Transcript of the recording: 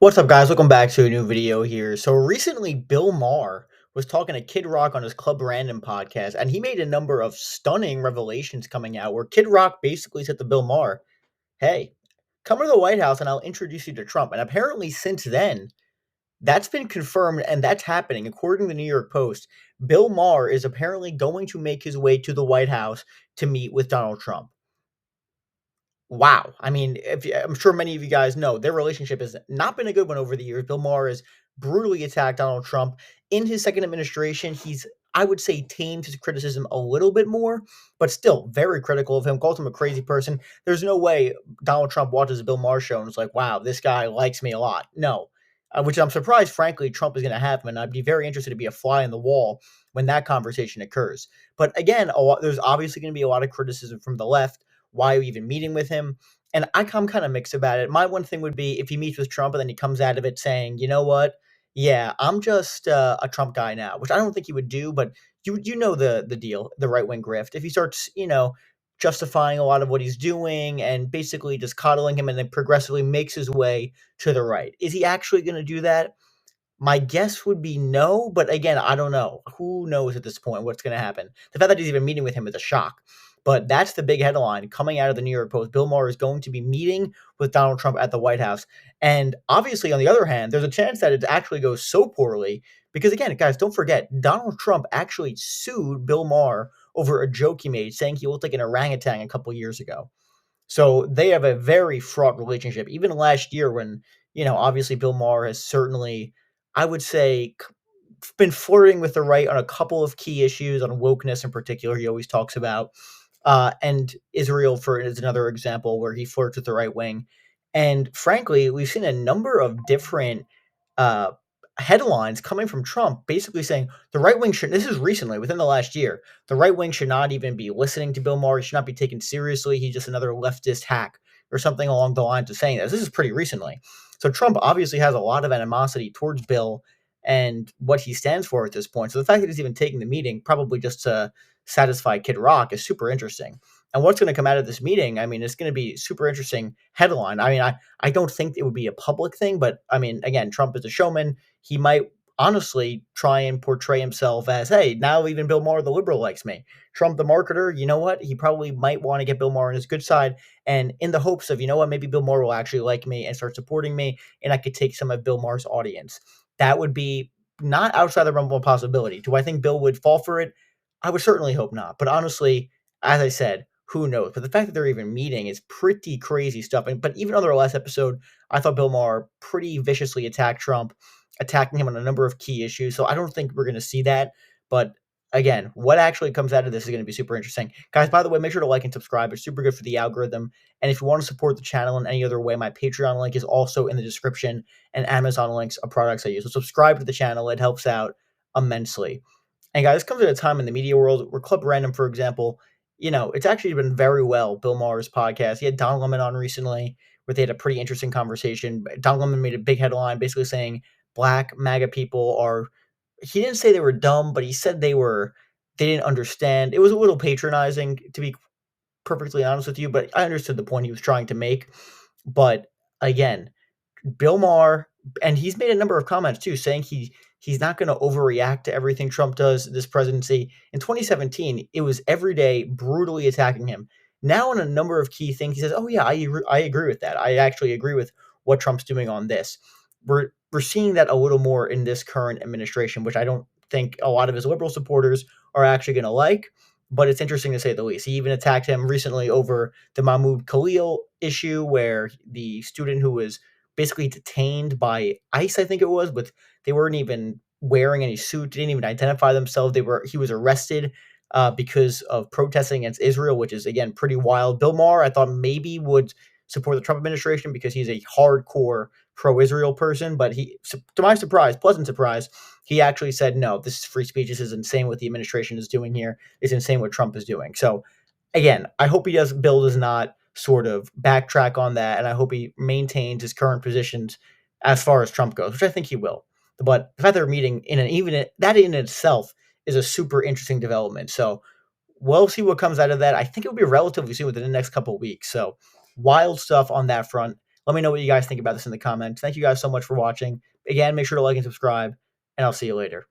What's up, guys? Welcome back to a new video here. So recently, Bill Maher was talking to Kid Rock on his Club Random podcast, and he made a number of stunning revelations coming out where Kid Rock basically said to Bill Maher, "Hey, come to the White House and I'll introduce you to Trump." And apparently, since then, that's been confirmed and that's happening. According to the New York Post, Bill Maher is apparently going to make his way to the White House to meet with Donald Trump. Wow. I mean, I'm sure many of you guys know their relationship has not been a good one over the years. Bill Maher has brutally attacked Donald Trump in his second administration. He's, I would say, tamed his criticism a little bit more, but still very critical of him. Calls him a crazy person. There's no way Donald Trump watches a Bill Maher show and is like, "Wow, this guy likes me a lot." No, which I'm surprised, frankly, Trump is going to have him, and I'd be very interested to be a fly in the wall when that conversation occurs. But again, there's obviously going to be a lot of criticism from the left. Why are you even meeting with him? And I'm kind of mixed about it. My one thing would be if he meets with Trump and then he comes out of it saying, "You know what? Yeah, I'm just a Trump guy now," which I don't think he would do, but you know the deal, the right wing grift. If he starts, justifying a lot of what he's doing and basically just coddling him and then progressively makes his way to the right. Is he actually going to do that? My guess would be no, but again, I don't know. Who knows at this point what's going to happen? The fact that he's even meeting with him is a shock. But that's the big headline coming out of the New York Post. Bill Maher is going to be meeting with Donald Trump at the White House. And obviously, on the other hand, there's a chance that it actually goes so poorly because, again, guys, don't forget, Donald Trump actually sued Bill Maher over a joke he made saying he looked like an orangutan a couple years ago. So they have a very fraught relationship. Even last year, when obviously Bill Maher has certainly, I would say, been flirting with the right on a couple of key issues on wokeness in particular. He always talks about, and Israel for is another example where he flirts with the right wing. And frankly, we've seen a number of different uh, headlines coming from Trump basically saying the right wing should, this is recently within the last year, the right wing should not even be listening to Bill Maher. He should not be taken seriously. He's just another leftist hack or something along the lines of saying this. This is pretty recently. So Trump obviously has a lot of animosity towards Bill and what he stands for at this point. So the fact that he's even taking the meeting, probably just to satisfy Kid Rock, is super interesting. And what's going to come out of this meeting? I mean, it's going to be super interesting headline. I mean, I don't think it would be a public thing, but I mean, again, Trump is a showman. He might honestly try and portray himself as, hey, now even Bill Maher, the liberal, likes me. Trump, the marketer, you know what? He probably might want to get Bill Maher on his good side. And in the hopes of, you know what, maybe Bill Maher will actually like me and start supporting me, and I could take some of Bill Maher's audience. That would be not outside the realm of a possibility. Do I think Bill would fall for it? I would certainly hope not. But honestly, as I said, who knows? But the fact that they're even meeting is pretty crazy stuff. But even on their last episode, I thought Bill Maher pretty viciously attacked Trump, attacking him on a number of key issues. So I don't think we're going to see that. But again, what actually comes out of this is going to be super interesting. Guys, by the way, make sure to like and subscribe. It's super good for the algorithm. And if you want to support the channel in any other way, my Patreon link is also in the description, and Amazon links of products I use. So subscribe to the channel. It helps out immensely. And guys, this comes at a time in the media world where Club Random, for example, it's actually been very well. Bill Maher's podcast. He had Don Lemon on recently, where they had a pretty interesting conversation. Don Lemon made a big headline basically saying black MAGA people are, he didn't say they were dumb, but he said they didn't understand. It was a little patronizing, to be perfectly honest with you, but I understood the point he was trying to make. But again, Bill Maher, and he's made a number of comments too, saying he's not going to overreact to everything Trump does this presidency. In 2017, it was every day brutally attacking him. Now, on a number of key things, he says, "Oh yeah, I agree with that. I actually agree with what Trump's doing on this." We're seeing that a little more in this current administration, which I don't think a lot of his liberal supporters are actually going to like. But it's interesting to say the least. He even attacked him recently over the Mahmoud Khalil issue, where the student who was basically detained by ICE, I think it was, with they weren't even wearing any suit, didn't even identify themselves. He was arrested because of protesting against Israel, which is again pretty wild. Bill Maher, I thought maybe would support the Trump administration because he's a hardcore pro-Israel person, but he, to my surprise, pleasant surprise, he actually said, no, this is free speech. This is insane what the administration is doing here. It's insane what Trump is doing. So again, I hope Bill does not sort of backtrack on that, and I hope he maintains his current positions as far as Trump goes, which I think he will. But the fact they're meeting that in itself is a super interesting development. So we'll see what comes out of that. I think it'll be relatively soon, within the next couple of weeks. So wild stuff on that front. Let me know what you guys think about this in the comments. Thank you guys so much for watching. Again, make sure to like and subscribe, and I'll see you later.